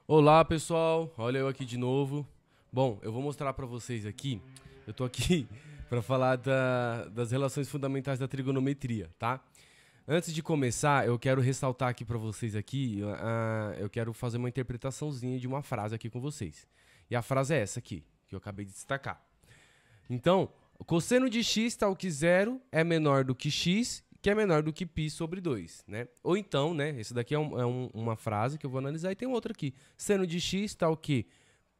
Olá pessoal, olha eu aqui de novo. Bom, eu vou mostrar para vocês aqui, eu tô aqui para falar das relações fundamentais da trigonometria, tá? Antes de começar, eu quero ressaltar aqui para vocês aqui, eu quero fazer uma interpretaçãozinha de uma frase aqui com vocês. E a frase é essa aqui, que eu acabei de destacar. Então, o cosseno de x tal que zero é menor do que x, que é menor do que π sobre 2, né? Ou então, né, esse daqui é uma frase que eu vou analisar, e tem outra aqui. Seno de x tal que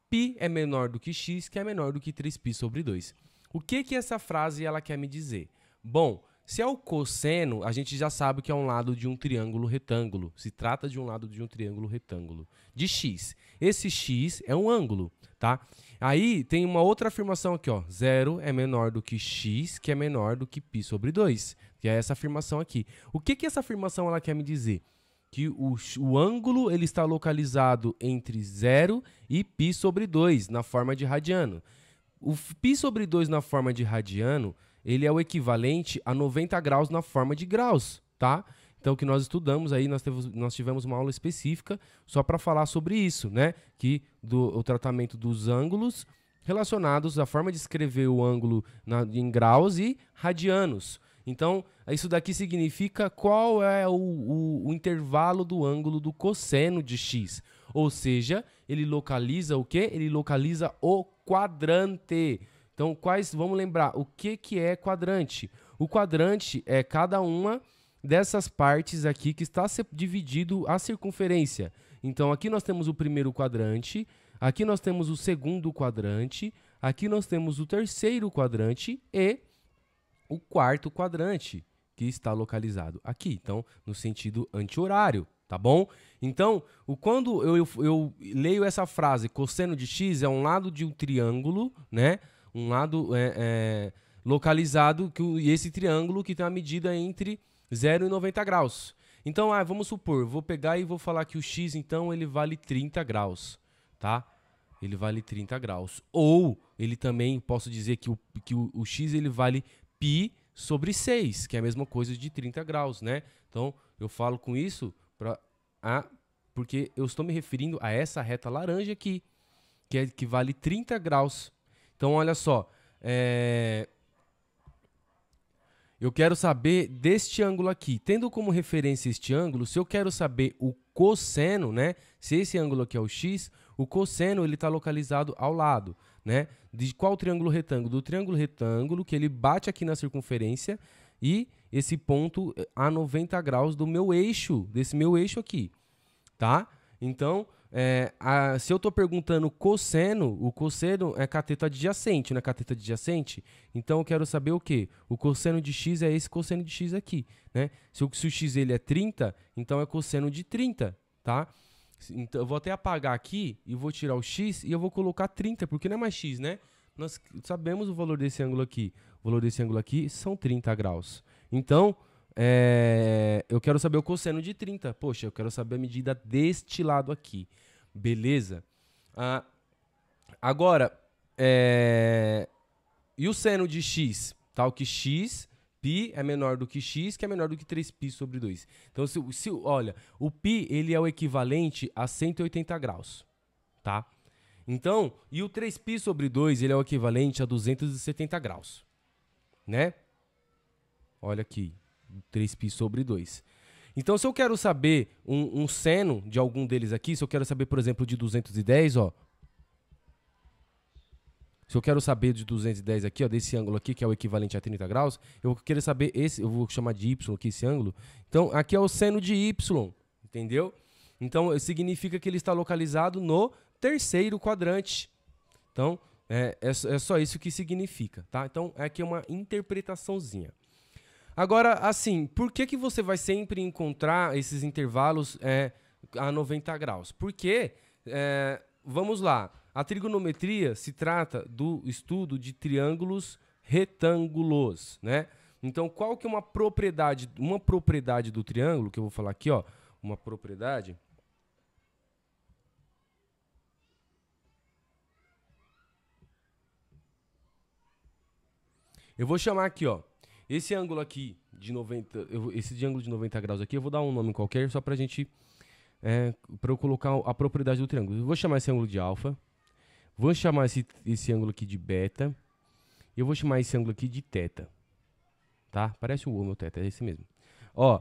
π é menor do que x, que é menor do que 3π sobre 2. O que essa frase ela quer me dizer? Bom, se é o cosseno, a gente já sabe que é um lado de um triângulo retângulo. Se trata de um lado de um triângulo retângulo de x. Esse x é um ângulo, tá? Aí tem uma outra afirmação aqui, ó. 0 é menor do que x, que é menor do que π sobre 2. Que é essa afirmação aqui. O que essa afirmação ela quer me dizer? Que o ângulo ele está localizado entre 0 e π sobre 2, na forma de radiano. O π sobre 2 na forma de radiano, ele é o equivalente a 90 graus na forma de graus, tá? Então, o que nós estudamos aí, nós tivemos uma aula específica só para falar sobre isso, né? Que o tratamento dos ângulos relacionados à forma de escrever o ângulo em graus e radianos. Então, isso daqui significa qual é o intervalo do ângulo do cosseno de x. Ou seja, ele localiza o quê? Ele localiza o quadrante. Então, vamos lembrar, o que é quadrante? O quadrante é cada uma dessas partes aqui que está dividido a circunferência. Então, aqui nós temos o primeiro quadrante, aqui nós temos o segundo quadrante, aqui nós temos o terceiro quadrante e o quarto quadrante, que está localizado aqui, então, no sentido anti-horário, tá bom? Então, quando eu leio essa frase, cosseno de x é um lado de um triângulo, né? Um lado localizado, e esse triângulo que tem uma medida entre 0 e 90 graus. Então, vamos supor, vou pegar e vou falar que o x, então, ele vale 30 graus, tá? Ele vale 30 graus. Ou, ele também, posso dizer que o x, ele vale π sobre 6, que é a mesma coisa de 30 graus, né? Então, eu falo com isso porque eu estou me referindo a essa reta laranja aqui, que vale 30 graus. Então, olha só, eu quero saber deste ângulo aqui. Tendo como referência este ângulo, se eu quero saber o cosseno, né? Se esse ângulo aqui é o x, o cosseno ele está localizado ao lado, né? De qual triângulo retângulo? Do triângulo retângulo, que ele bate aqui na circunferência e esse ponto a 90 graus do meu eixo, desse meu eixo aqui, tá? Então, se eu estou perguntando cosseno, o cosseno é cateto adjacente, não é cateto adjacente? Então, eu quero saber o quê? O cosseno de x é esse cosseno de x aqui, né? Se o x ele é 30, então é cosseno de 30, tá? Então, eu vou até apagar aqui e vou tirar o x e eu vou colocar 30, porque não é mais x, né? Nós sabemos o valor desse ângulo aqui. O valor desse ângulo aqui são 30 graus. Então, eu quero saber o cosseno de 30. Poxa, eu quero saber a medida deste lado aqui. Beleza? Agora, e o seno de x? Tal que x, π é menor do que x, que é menor do que 3π sobre 2. Então, olha, o π ele é o equivalente a 180 graus, tá? Então, e o 3π sobre 2 ele é o equivalente a 270 graus, né? Olha aqui, 3π sobre 2. Então, se eu quero saber um seno de algum deles aqui, se eu quero saber, por exemplo, de 210, ó. Se eu quero saber de 210 aqui, ó, desse ângulo aqui, que é o equivalente a 30 graus, eu vou querer saber esse, eu vou chamar de y aqui, esse ângulo. Então, aqui é o seno de y, entendeu? Então, significa que ele está localizado no terceiro quadrante. Então, é só isso que significa, tá? Então, aqui é uma interpretaçãozinha. Agora, assim, por que você vai sempre encontrar esses intervalos a 90 graus? Porque, vamos lá, a trigonometria se trata do estudo de triângulos retângulos, né? Então, qual que é uma propriedade do triângulo, que eu vou falar aqui, ó, uma propriedade. Eu vou chamar aqui, ó, esse ângulo aqui de 90, esse ângulo de 90 graus aqui, eu vou dar um nome qualquer só pra gente para eu colocar a propriedade do triângulo. Eu vou chamar esse ângulo de alfa, vou chamar esse ângulo aqui de beta, e eu vou chamar esse ângulo aqui de teta. Tá? Parece o meu teta, é esse mesmo. Ó,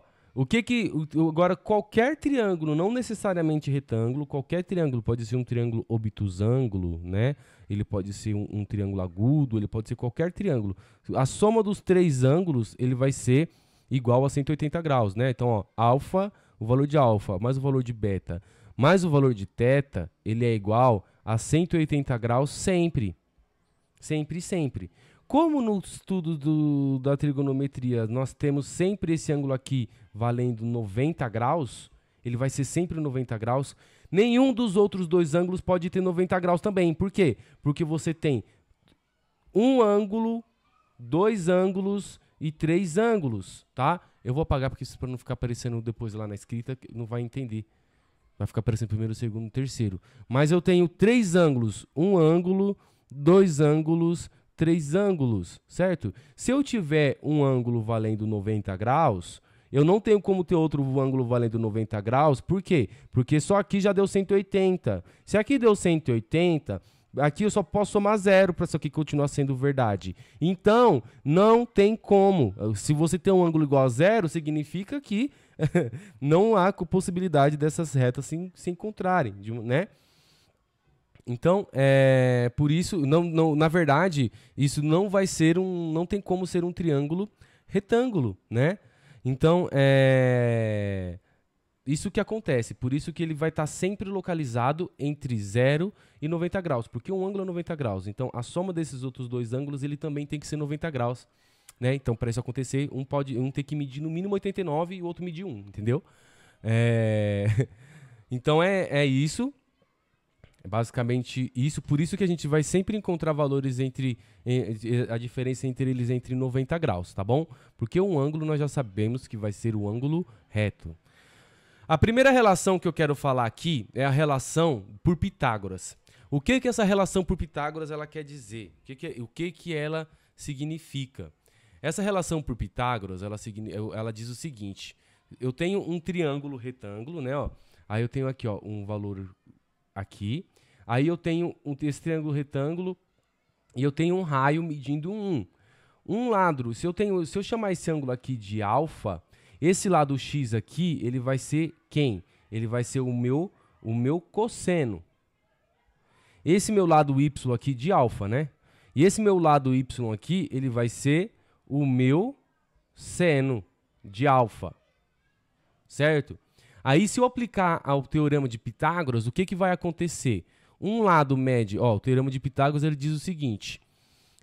agora, qualquer triângulo, não necessariamente retângulo, qualquer triângulo pode ser um triângulo obtusângulo, né? Ele pode ser um triângulo agudo, ele pode ser qualquer triângulo. A soma dos três ângulos, ele vai ser igual a 180 graus, né? Então, ó, alfa, o valor de alfa mais o valor de beta mais o valor de teta, ele é igual a 180 graus sempre. Sempre, sempre. Como no estudo da trigonometria nós temos sempre esse ângulo aqui valendo 90 graus, ele vai ser sempre 90 graus, nenhum dos outros dois ângulos pode ter 90 graus também. Por quê? Porque você tem um ângulo, dois ângulos e três ângulos, tá? Eu vou apagar porque para não ficar aparecendo depois lá na escrita, não vai entender. Vai ficar aparecendo primeiro, segundo, terceiro. Mas eu tenho três ângulos, um ângulo, dois ângulos, três ângulos, certo? Se eu tiver um ângulo valendo 90 graus, eu não tenho como ter outro ângulo valendo 90 graus. Por quê? Porque só aqui já deu 180. Se aqui deu 180, aqui eu só posso somar zero para isso aqui continuar sendo verdade. Então, não tem como. Se você tem um ângulo igual a zero, significa que não há possibilidade dessas retas se encontrarem, né? Então, por isso, na verdade, isso não vai ser não tem como ser um triângulo retângulo, né? Então, isso que acontece, por isso que ele vai estar sempre localizado entre 0 e 90 graus, porque um ângulo é 90 graus, então a soma desses outros dois ângulos, ele também tem que ser 90 graus, né? Então, para isso acontecer, um tem que medir no mínimo 89 e o outro medir 1, entendeu? Então, é isso. Basicamente isso, por isso que a gente vai sempre encontrar valores a diferença entre eles entre 90 graus, tá bom? Porque um ângulo nós já sabemos que vai ser o ângulo reto. A primeira relação que eu quero falar aqui é a relação por Pitágoras. O que essa relação por Pitágoras ela quer dizer? O que ela significa? Essa relação por Pitágoras, ela diz o seguinte: eu tenho um triângulo retângulo, né? Ó, aí eu tenho aqui, ó, um valor aqui. Aí eu tenho esse triângulo retângulo e eu tenho um raio medindo 1. Um lado, se eu chamar esse ângulo aqui de alfa, esse lado x aqui, ele vai ser quem? Ele vai ser o meu cosseno. Esse meu lado y aqui de alfa, né? E esse meu lado y aqui, ele vai ser o meu seno de alfa. Certo? Aí, se eu aplicar ao teorema de Pitágoras, o que vai acontecer? Um lado mede, ó, o teorema de Pitágoras ele diz o seguinte: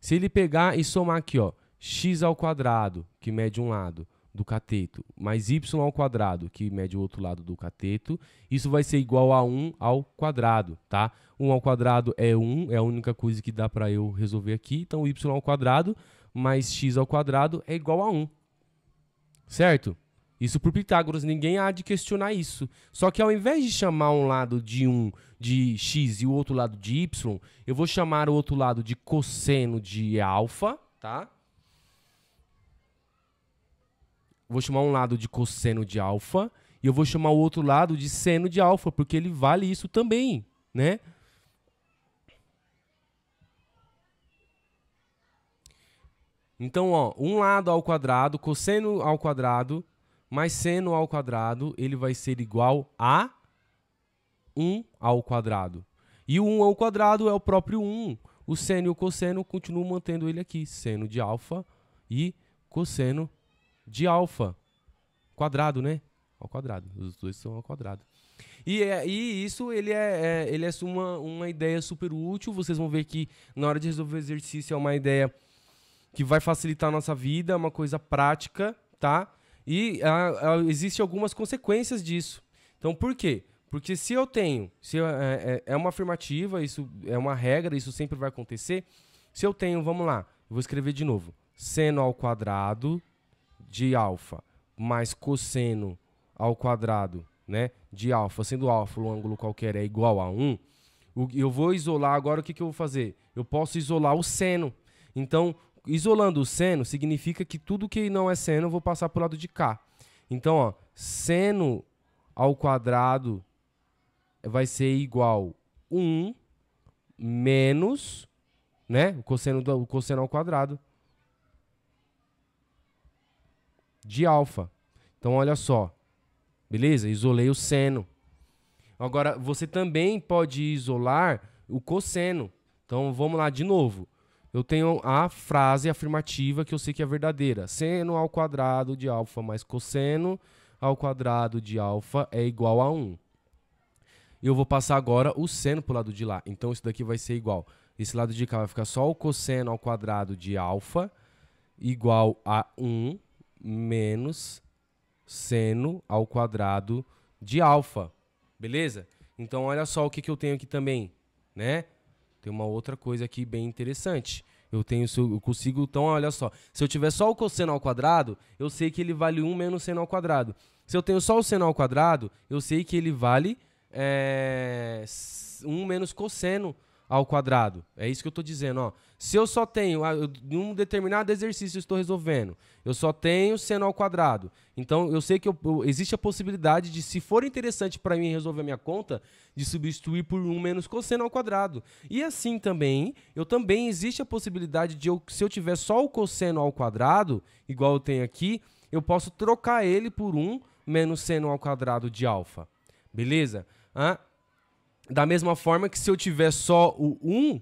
se ele pegar e somar aqui, ó, x ao quadrado, que mede um lado do cateto, mais y ao quadrado, que mede o outro lado do cateto, isso vai ser igual a 1 ao quadrado, tá? 1 ao quadrado é 1, é a única coisa que dá para eu resolver aqui, então y ao quadrado mais x ao quadrado é igual a 1, certo? Isso por Pitágoras, ninguém há de questionar isso. Só que ao invés de chamar um lado de x e o outro lado de y, eu vou chamar o outro lado de cosseno de alfa, tá? Vou chamar um lado de cosseno de alfa e eu vou chamar o outro lado de seno de alfa, porque ele vale isso também, né? Então, ó, um lado ao quadrado, cosseno ao quadrado, mais seno ao quadrado, ele vai ser igual a 1 ao quadrado. E o 1 ao quadrado é o próprio 1. O seno e o cosseno continuam mantendo ele aqui. Seno de alfa e cosseno de alfa. Quadrado, né? Ao quadrado. Os dois são ao quadrado. E isso ele é uma ideia super útil. Vocês vão ver que na hora de resolver o exercício é uma ideia que vai facilitar a nossa vida, é uma coisa prática, tá? E existem algumas consequências disso. Então, por quê? Porque se eu tenho, é uma afirmativa, isso é uma regra, isso sempre vai acontecer. Se eu tenho, vamos lá, eu vou escrever de novo. Seno ao quadrado de alfa mais cosseno ao quadrado, né, de alfa, sendo alfa um ângulo qualquer é igual a 1, eu vou isolar agora, o que eu vou fazer? Eu posso isolar o seno. Então, isolando o seno, significa que tudo que não é seno eu vou passar para o lado de cá. Então, ó, seno ao quadrado vai ser igual 1 menos, né, o cosseno ao quadrado de alfa. Então, olha só. Beleza? Isolei o seno. Agora, você também pode isolar o cosseno. Então, vamos lá de novo. Eu tenho a frase afirmativa que eu sei que é verdadeira. Seno ao quadrado de alfa mais cosseno ao quadrado de alfa é igual a 1. E eu vou passar agora o seno para o lado de lá. Então, isso daqui vai ser igual. Esse lado de cá vai ficar só o cosseno ao quadrado de alfa igual a 1 menos seno ao quadrado de alfa. Beleza? Então, olha só o que eu tenho aqui também, né? Tem uma outra coisa aqui bem interessante. Eu consigo, então, olha só. Se eu tiver só o cosseno ao quadrado, eu sei que ele vale 1 menos seno ao quadrado. Se eu tenho só o seno ao quadrado, eu sei que ele vale 1 menos cosseno ao quadrado. É isso que eu estou dizendo, ó. Se eu só tenho, em um determinado exercício eu estou resolvendo, eu só tenho seno ao quadrado. Então, eu sei que existe a possibilidade de, se for interessante para mim resolver a minha conta, de substituir por 1 menos cosseno ao quadrado. E assim também, existe a possibilidade de, se eu tiver só o cosseno ao quadrado, igual eu tenho aqui, eu posso trocar ele por 1 menos seno ao quadrado de alfa. Beleza? Da mesma forma que se eu tiver só o 1,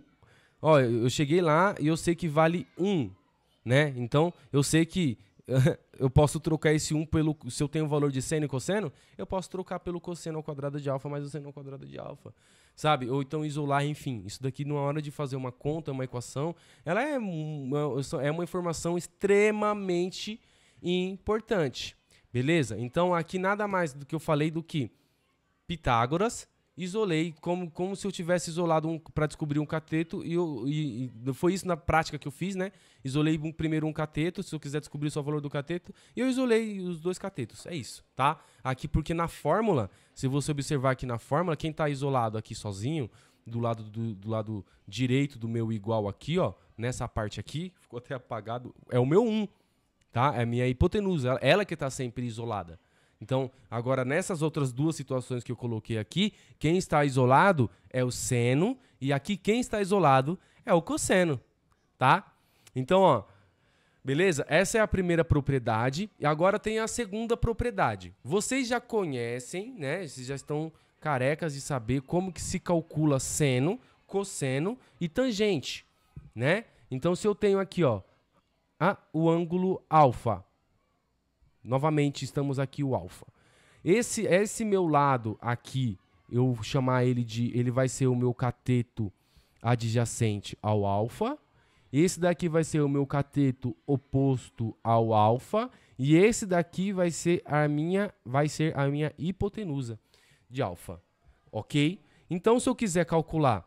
ó, eu cheguei lá e eu sei que vale 1, né? Então, eu sei que eu posso trocar esse 1 pelo... Se eu tenho o valor de seno e cosseno, eu posso trocar pelo cosseno ao quadrado de alfa mais o seno ao quadrado de alfa, sabe? Ou então isolar, enfim. Isso daqui, na hora de fazer uma conta, uma equação, ela é uma informação extremamente importante, beleza? Então, aqui nada mais do que eu falei do que Pitágoras, isolei como se eu tivesse isolado para descobrir um cateto e foi isso na prática que eu fiz, né? Isolei primeiro um cateto, se eu quiser descobrir só o valor do cateto, e eu isolei os dois catetos, é isso, tá? Aqui porque na fórmula, se você observar aqui na fórmula, quem está isolado aqui sozinho, do lado direito do meu igual aqui, ó, nessa parte aqui, ficou até apagado, é o meu 1, tá? É a minha hipotenusa, ela que está sempre isolada. Então, agora nessas outras duas situações que eu coloquei aqui, quem está isolado é o seno e aqui quem está isolado é o cosseno, tá? Então, ó, beleza? Essa é a primeira propriedade e agora tem a segunda propriedade. Vocês já conhecem, né? Vocês já estão carecas de saber como que se calcula seno, cosseno e tangente, né? Então, se eu tenho aqui, ó, o ângulo alfa. Novamente, estamos aqui o alfa. Esse meu lado aqui, eu vou chamar ele vai ser o meu cateto adjacente ao alfa. Esse daqui vai ser o meu cateto oposto ao alfa. E esse daqui vai ser a minha hipotenusa de alfa. Ok? Então, se eu quiser calcular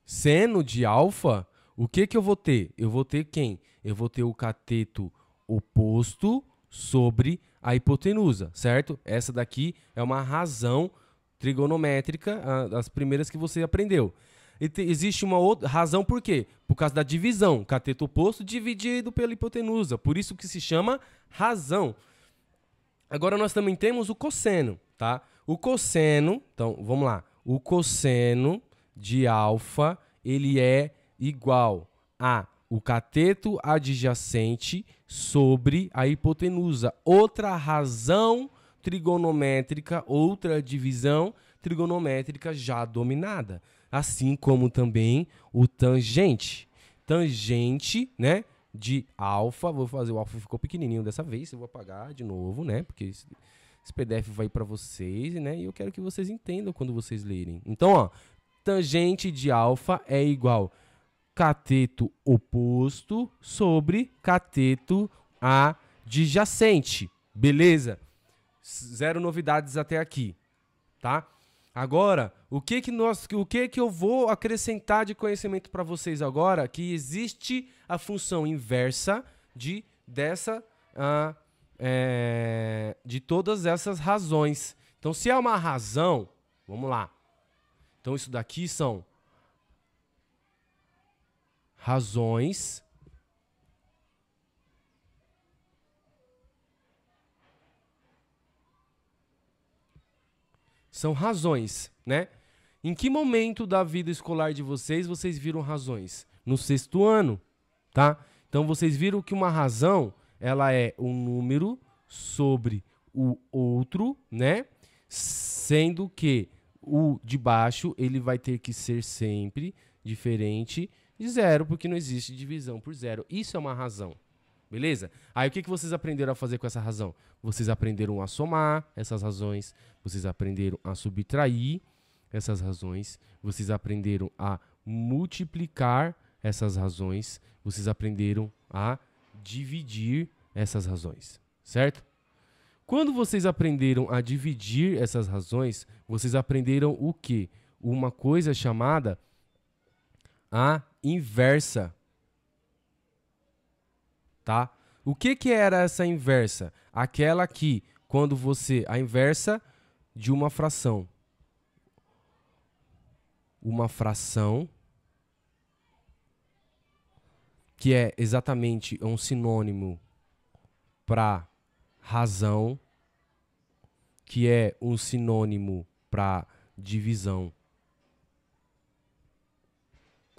seno de alfa, o que eu vou ter? Eu vou ter quem? Eu vou ter o cateto oposto sobre a hipotenusa, certo? Essa daqui é uma razão trigonométrica, das primeiras que você aprendeu. E existe uma outra razão, por quê? Por causa da divisão, cateto oposto dividido pela hipotenusa, por isso que se chama razão. Agora nós também temos o cosseno, tá? O cosseno, então vamos lá, o cosseno de alfa, ele é igual a o cateto adjacente sobre a hipotenusa. Outra razão trigonométrica, outra divisão trigonométrica já dominada. Assim como também o tangente. Tangente, né, de alfa. Vou fazer, o alfa ficou pequenininho dessa vez, eu vou apagar de novo, né, porque esse PDF vai para vocês, né, e eu quero que vocês entendam quando vocês lerem. Então, ó, tangente de alfa é igual cateto oposto sobre cateto adjacente. Beleza? Zero novidades até aqui, tá? Agora, o que eu vou acrescentar de conhecimento para vocês agora? Que existe a função inversa de todas essas razões. Então, se é uma razão, vamos lá. Então, isso daqui são razões são razões, né? Em que momento da vida escolar de vocês viram razões? No sexto ano, tá? Então vocês viram que uma razão, ela é um número sobre o outro, né? Sendo que o de baixo, ele vai ter que ser sempre diferente de zero, porque não existe divisão por zero. Isso é uma razão, beleza? Aí o que vocês aprenderam a fazer com essa razão? Vocês aprenderam a somar essas razões, vocês aprenderam a subtrair essas razões, vocês aprenderam a multiplicar essas razões, vocês aprenderam a dividir essas razões, certo? Quando vocês aprenderam a dividir essas razões, vocês aprenderam o quê? Uma coisa chamada a inversa, tá? O que era essa inversa? Aquela que, quando você... A inversa de uma fração. Uma fração que é exatamente um sinônimo para razão, que é um sinônimo para divisão.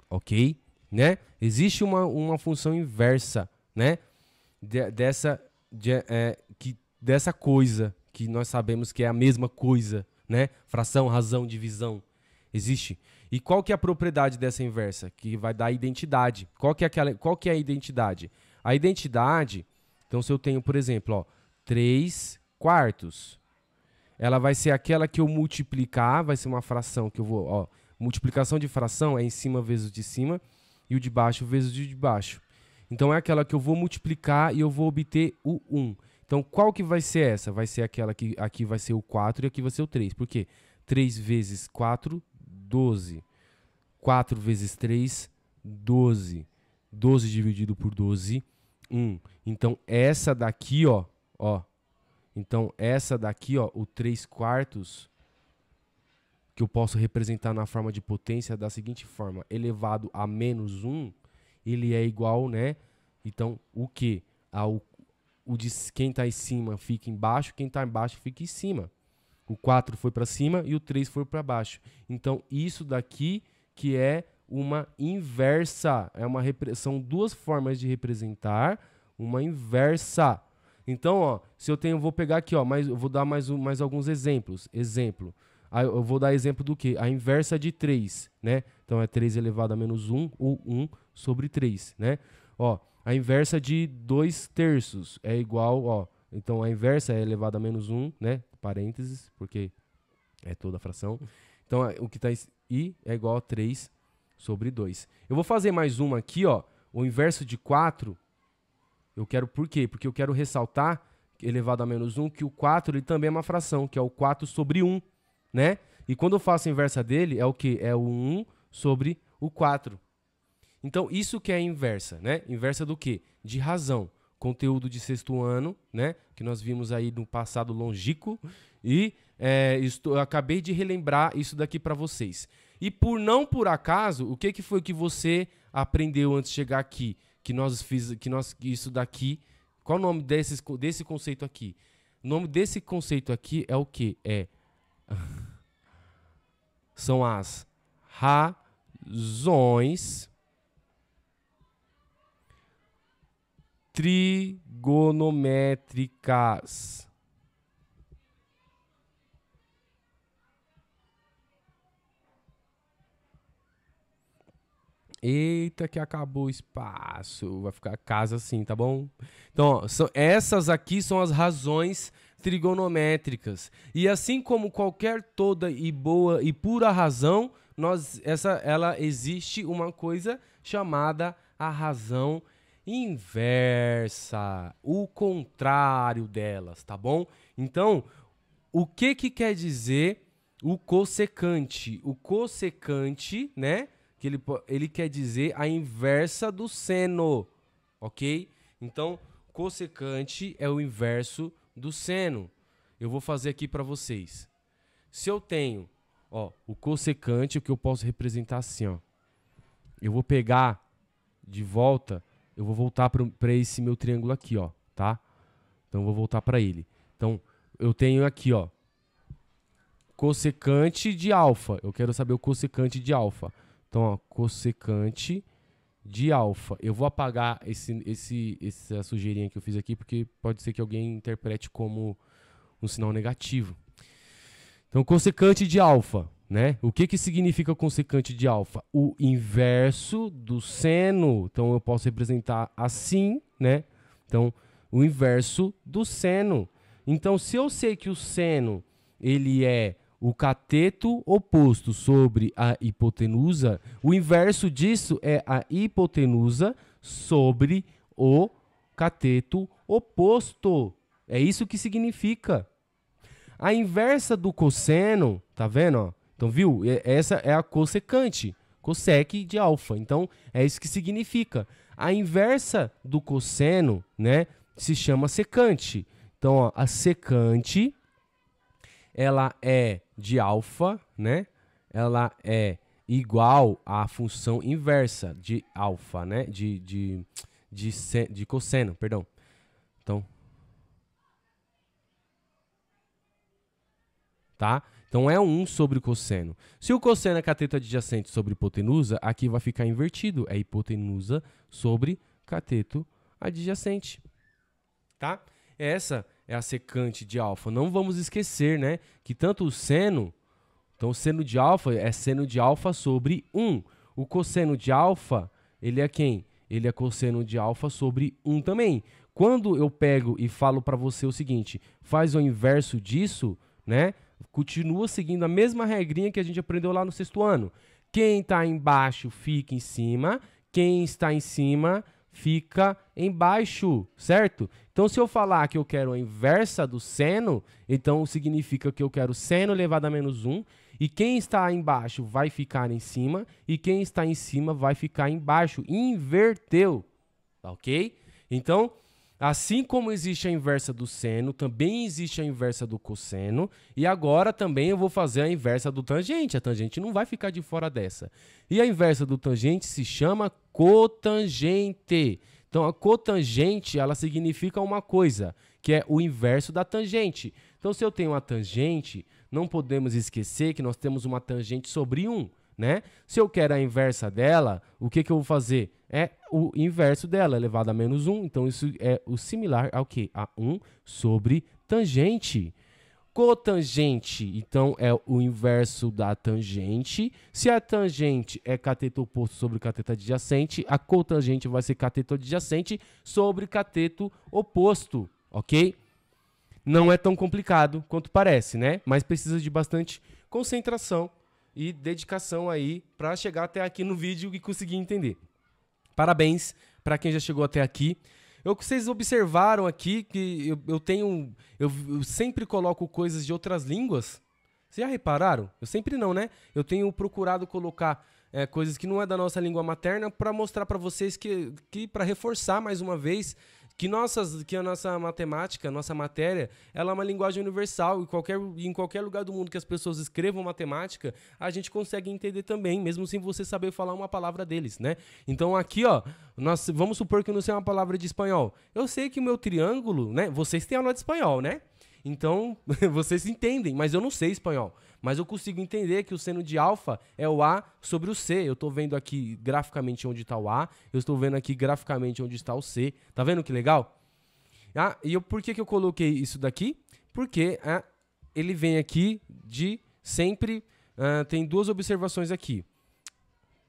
Ok? Né? Existe uma função inversa, né? Dessa coisa que nós sabemos que é a mesma coisa, né? Fração, razão, divisão. Existe. E qual que é a propriedade dessa inversa? Que vai dar identidade. Qual que é a identidade? A identidade, então se eu tenho, por exemplo, ó, 3 quartos, ela vai ser aquela que eu multiplicar, vai ser uma fração que eu vou, ó, multiplicação de fração é em cima vezes de cima e o de baixo vezes o de baixo. Então é aquela que eu vou multiplicar e eu vou obter o 1. Então qual que vai ser essa? Vai ser aquela que aqui vai ser o 4 e aqui vai ser o 3. Por quê? 3 vezes 4, 12. 4 vezes 3, 12. 12 dividido por 12, 1. Então essa daqui, ó. Então essa daqui, ó, o 3 quartos, que eu posso representar na forma de potência da seguinte forma: elevado a menos 1, ele é igual, né? Então o que? O de quem está em cima fica embaixo, quem está embaixo fica em cima. O 4 foi para cima e o 3 foi para baixo. Então, isso daqui que é uma inversa. São duas formas de representar uma inversa. Então, ó, se eu tenho, vou pegar aqui, ó, eu vou dar mais alguns exemplos. Exemplo. Aí eu vou dar exemplo do quê? A inversa de 3, né? Então, é 3 elevado a menos 1 ou 1 sobre 3, né? Ó, a inversa de 2 terços é igual, ó. Então, a inversa é elevado a menos 1, né? Parênteses, porque é toda a fração. Então, o que está I é igual a 3 sobre 2. Eu vou fazer mais uma aqui, ó. O inverso de 4, eu quero por quê? Porque eu quero ressaltar, elevado a menos 1, que o 4 ele também é uma fração, que é o 4 sobre 1, né? E quando eu faço a inversa dele, é o quê? É o 1 sobre o 4. Então, isso que é a inversa, né? Inversa do quê? De razão. Conteúdo de sexto ano, né? Que nós vimos aí no passado longínquo. E eu acabei de relembrar isso daqui para vocês. E por acaso, o que foi que você aprendeu antes de chegar aqui? Isso daqui. Qual o nome desse conceito aqui? O nome desse conceito aqui é o quê? São as razões trigonométricas. Eita, que acabou o espaço. Vai ficar casa assim, tá bom? Então, ó, essas aqui são as razões trigonométricas. E assim como qualquer toda e boa e pura razão, ela existe uma coisa chamada a razão inversa, o contrário delas, tá bom? Então, o que quer dizer o cossecante? O cossecante, né? Que ele quer dizer a inversa do seno, ok? Então, cossecante é o inverso do seno. Eu vou fazer aqui para vocês. Se eu tenho, ó, o cossecante, o que eu posso representar assim, ó. Eu vou pegar de volta, eu vou voltar para esse meu triângulo aqui, ó, tá? Então, eu vou voltar para ele. Então, eu tenho aqui, ó, cossecante de alfa. Eu quero saber o cossecante de alfa. Então, ó, cossecante de alfa. Eu vou apagar essa sujeirinha que eu fiz aqui, porque pode ser que alguém interprete como um sinal negativo. Então, cossecante de alfa, né? O que significa cossecante de alfa? O inverso do seno. Então, eu posso representar assim, né? Então, o inverso do seno. Então, se eu sei que o seno ele é o cateto oposto sobre a hipotenusa, o inverso disso é a hipotenusa sobre o cateto oposto. É isso que significa. A inversa do cosseno, tá vendo? Ó? Então, viu? Essa é a cossecante, cossec de alfa. Então, é isso que significa. A inversa do cosseno, né, se chama secante. Então, ó, a secante, ela é de alfa, né? Ela é igual à função inversa de alfa, né? De cosseno, perdão. Então, tá? Então, é 1 sobre cosseno. Se o cosseno é cateto adjacente sobre hipotenusa, aqui vai ficar invertido. É hipotenusa sobre cateto adjacente. Tá? Essa é a secante de alfa. Não vamos esquecer, né, que tanto o seno, então o seno de alfa é seno de alfa sobre 1. O cosseno de alfa, ele é quem? Ele é cosseno de alfa sobre 1 também. Quando eu pego e falo para você o seguinte, faz o inverso disso, né? Continua seguindo a mesma regrinha que a gente aprendeu lá no 6º ano. Quem está embaixo fica em cima, quem está em cima fica embaixo, certo? Então, se eu falar que eu quero a inversa do seno, então significa que eu quero seno elevado a menos 1, e quem está embaixo vai ficar em cima, e quem está em cima vai ficar embaixo. Inverteu, tá ok? Então, assim como existe a inversa do seno, também existe a inversa do cosseno, e agora também eu vou fazer a inversa do tangente. A tangente não vai ficar de fora dessa. E a inversa do tangente se chama cotangente. Então, a cotangente, ela significa uma coisa, que é o inverso da tangente. Então, se eu tenho uma tangente, não podemos esquecer que nós temos uma tangente sobre 1, né? Se eu quero a inversa dela, o que eu vou fazer? É o inverso dela, elevado a menos 1. Então, isso é o similar ao quê? A 1 sobre tangente. Cotangente, então, é o inverso da tangente. Se a tangente é cateto oposto sobre cateto adjacente, a cotangente vai ser cateto adjacente sobre cateto oposto, ok? Não é tão complicado quanto parece, né? Mas precisa de bastante concentração e dedicação aí para chegar até aqui no vídeo e conseguir entender. Parabéns para quem já chegou até aqui. Vocês observaram aqui que eu sempre coloco coisas de outras línguas? Vocês já repararam? Eu sempre não, né? Eu tenho procurado colocar coisas que não é da nossa língua materna para mostrar para vocês que para reforçar mais uma vez que a nossa matemática, nossa matéria, ela é uma linguagem universal e em qualquer lugar do mundo que as pessoas escrevam matemática, a gente consegue entender também, mesmo sem você saber falar uma palavra deles, né? Então aqui, ó, vamos supor que eu não sei uma palavra de espanhol. Eu sei que o meu triângulo, né? Vocês têm aula de espanhol, né? Então, vocês entendem, mas eu não sei espanhol. Mas eu consigo entender que o seno de alfa é o A sobre o C. Eu estou vendo aqui graficamente onde está o A, eu estou vendo aqui graficamente onde está o C. Tá vendo que legal? Por que eu coloquei isso daqui? Porque ele vem aqui de sempre... tem duas observações aqui.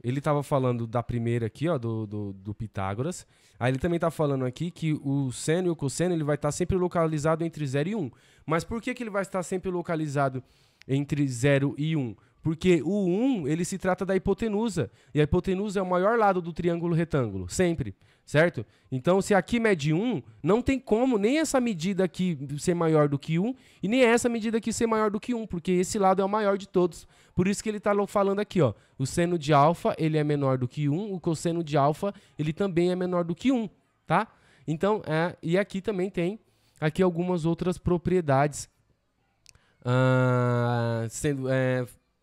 Ele estava falando da primeira aqui, ó, do Pitágoras. Aí ele também está falando aqui que o seno e o cosseno ele vai estar sempre localizado entre 0 e 1. Mas por que ele vai estar sempre localizado entre 0 e 1? Porque o 1 ele se trata da hipotenusa. E a hipotenusa é o maior lado do triângulo retângulo, sempre. Certo? Então, se aqui mede 1, não tem como nem essa medida aqui ser maior do que 1 e nem essa medida aqui ser maior do que 1, porque esse lado é o maior de todos. Por isso que ele está falando aqui, ó, o seno de alfa ele é menor do que 1, o cosseno de alfa ele também é menor do que 1, tá? Então, e aqui também tem aqui algumas outras propriedades,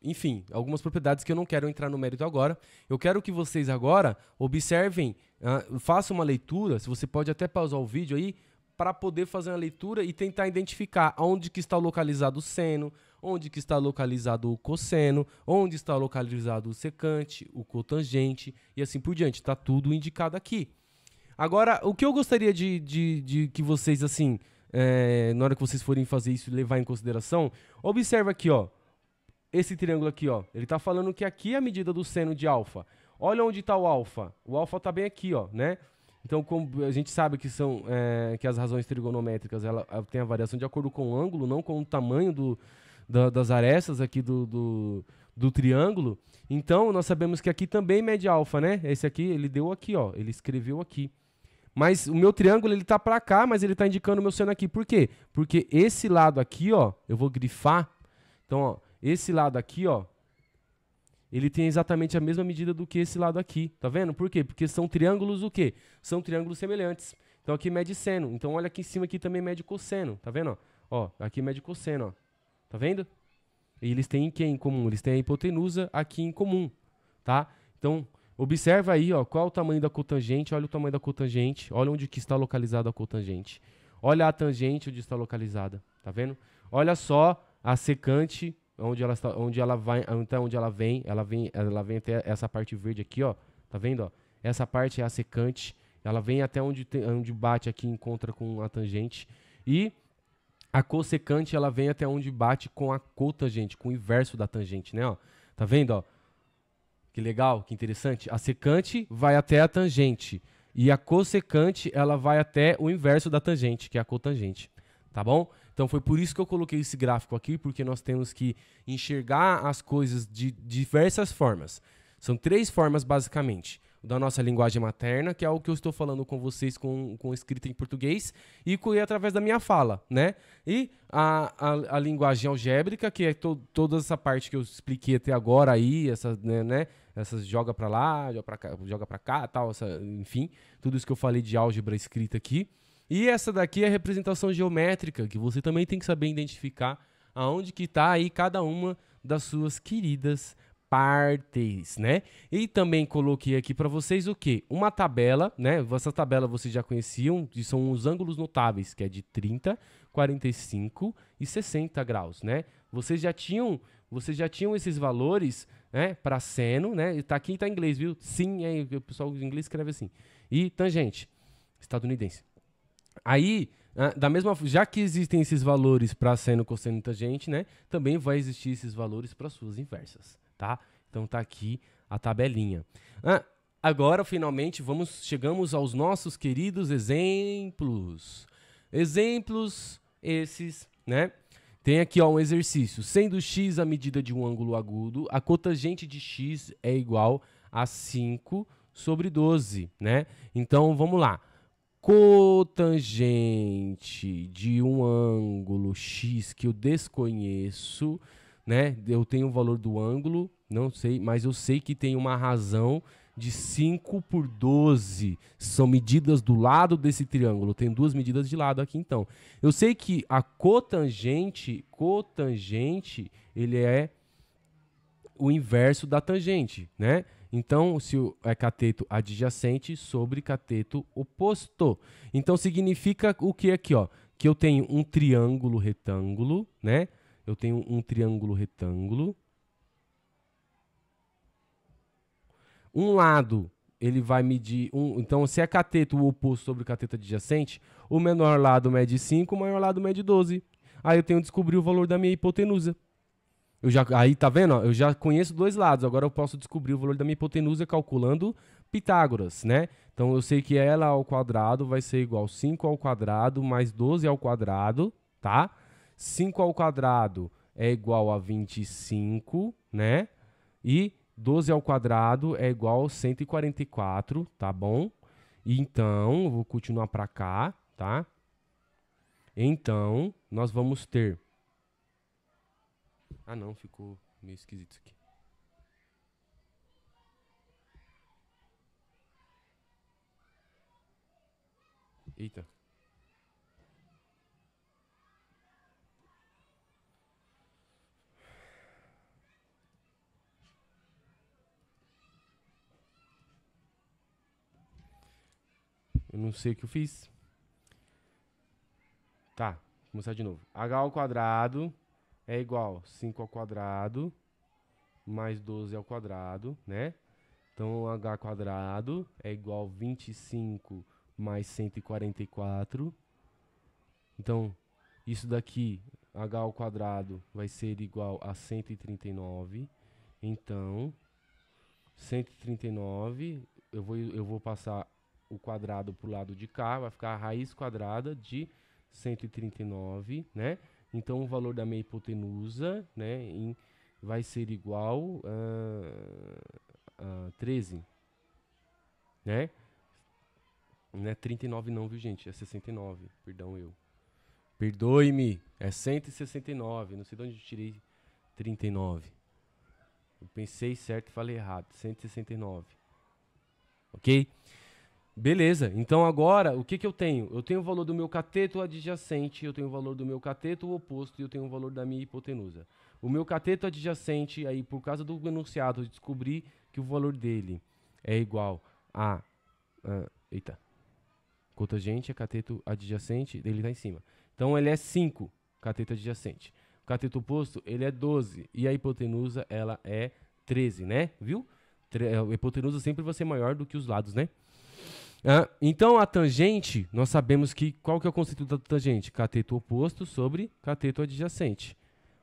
enfim, algumas propriedades que eu não quero entrar no mérito agora. Eu quero que vocês agora observem, façam uma leitura, se você pode até pausar o vídeo aí, para poder fazer uma leitura e tentar identificar onde que está localizado o seno, onde que está localizado o cosseno, onde está localizado o secante, o cotangente e assim por diante. Está tudo indicado aqui. Agora, o que eu gostaria de que vocês, assim, na hora que vocês forem fazer isso, levar em consideração, observa aqui, ó, esse triângulo aqui, ó, ele está falando que aqui é a medida do seno de alfa. Olha onde está o alfa. O alfa está bem aqui, ó, né? Então, como a gente sabe que que as razões trigonométricas ela tem a variação de acordo com o ângulo, não com o tamanho das arestas aqui do triângulo. Então, nós sabemos que aqui também mede alfa, né? Esse aqui, ele deu aqui, ó, ele escreveu aqui. Mas o meu triângulo, ele tá para cá, mas ele tá indicando o meu seno aqui. Por quê? Porque esse lado aqui, ó, eu vou grifar. Então, ó, esse lado aqui, ó, ele tem exatamente a mesma medida do que esse lado aqui. Tá vendo? Por quê? Porque são triângulos o quê? São triângulos semelhantes. Então aqui mede seno. Então olha aqui em cima aqui também mede cosseno. Tá vendo? Ó, aqui mede cosseno, ó. Tá vendo? E eles têm quem em comum? Eles têm a hipotenusa aqui em comum, tá? Então, observa aí, ó, qual é o tamanho da cotangente, olha o tamanho da cotangente, olha onde que está localizada a cotangente. Olha a tangente onde está localizada, tá vendo? Olha só a secante, onde ela vai, então onde ela vem até essa parte verde aqui, ó. Tá vendo, ó? Essa parte é a secante, ela vem até onde bate aqui, encontra com a tangente. E a cossecante, ela vem até onde bate com a cotangente, com o inverso da tangente, né, ó? Tá vendo, ó? Que legal, que interessante. A secante vai até a tangente e a cossecante, ela vai até o inverso da tangente, que é a cotangente, tá bom? Então foi por isso que eu coloquei esse gráfico aqui, porque nós temos que enxergar as coisas de diversas formas. São 3 formas, basicamente. O da nossa linguagem materna, que é o que eu estou falando com vocês com escrita em português, e através da minha fala, né? E a linguagem algébrica, que é toda essa parte que eu expliquei até agora aí, né? Essas joga para lá, joga para cá, tal, enfim, tudo isso que eu falei de álgebra escrita aqui. E essa daqui é a representação geométrica, que você também tem que saber identificar aonde que está aí cada uma das suas queridas partes, né? E também coloquei aqui para vocês o quê? Uma tabela, né? Essa tabela vocês já conheciam, que são os ângulos notáveis, que é de 30, 45 e 60 graus, né? Vocês já tinham esses valores, né, para seno, né? Aqui está em inglês, viu? Sim, o pessoal em inglês escreve assim. E tangente, estadunidense. Aí, já que existem esses valores para seno, cosseno e tangente, né, também vai existir esses valores para suas inversas, tá? Então tá aqui a tabelinha. Agora, finalmente, chegamos aos nossos queridos exemplos. Exemplos esses, né? Tem aqui, ó, um exercício. Sendo x a medida de um ângulo agudo, a cotangente de x é igual a 5 sobre 12, né? Então, vamos lá. Cotangente de um ângulo x que eu desconheço, né? Eu tenho o valor do ângulo, não sei, mas eu sei que tem uma razão de 5 por 12. São medidas do lado desse triângulo. Tem 2 medidas de lado aqui, então. Eu sei que a cotangente, ele é o inverso da tangente, né? Então, se é cateto adjacente sobre cateto oposto. Então, significa o que aqui, ó? Que eu tenho um triângulo retângulo, né? Eu tenho um triângulo retângulo. Um lado, ele vai medir... então, se é cateto o oposto sobre cateto adjacente, o menor lado mede 5, o maior lado mede 12. Aí eu tenho que descobrir o valor da minha hipotenusa. Aí, tá vendo? Ó, eu já conheço 2 lados, agora eu posso descobrir o valor da minha hipotenusa calculando Pitágoras, né? Então, eu sei que ela ao quadrado vai ser igual a 5 ao quadrado mais 12 ao quadrado, tá? 5 ao quadrado é igual a 25, né? E 12 ao quadrado é igual a 144, tá bom? Então, eu vou continuar para cá, tá? Então, nós vamos ter... Ah, não, ficou meio esquisito isso aqui. Eita. Eu não sei o que eu fiz. Tá, vou começar de novo. H ao quadrado é igual a 5 ao quadrado mais 12 ao quadrado, né? Então, h quadrado é igual a 25 mais 144. Então, isso daqui, h ao quadrado, vai ser igual a 139. Então, 139, eu vou passar o quadrado para o lado de cá, vai ficar a raiz quadrada de 139, né? Então, o valor da minha hipotenusa, né, vai ser igual a 13, né? Não é 39 não, viu, gente? É 69, perdão eu. Perdoe-me, é 169, não sei de onde eu tirei 39. Eu pensei certo e falei errado, 169. Ok? Beleza, então agora, o que eu tenho? Eu tenho o valor do meu cateto adjacente, eu tenho o valor do meu cateto oposto e eu tenho o valor da minha hipotenusa. O meu cateto adjacente, aí por causa do enunciado, eu descobri que o valor dele é igual a... eita. Cotangente é cateto adjacente, ele está em cima. Então ele é 5, cateto adjacente. O cateto oposto, ele é 12. E a hipotenusa, ela é 13, né? Viu? A hipotenusa sempre vai ser maior do que os lados, né? Então a tangente, nós sabemos que... Qual que é o conceito da tangente? Cateto oposto sobre cateto adjacente.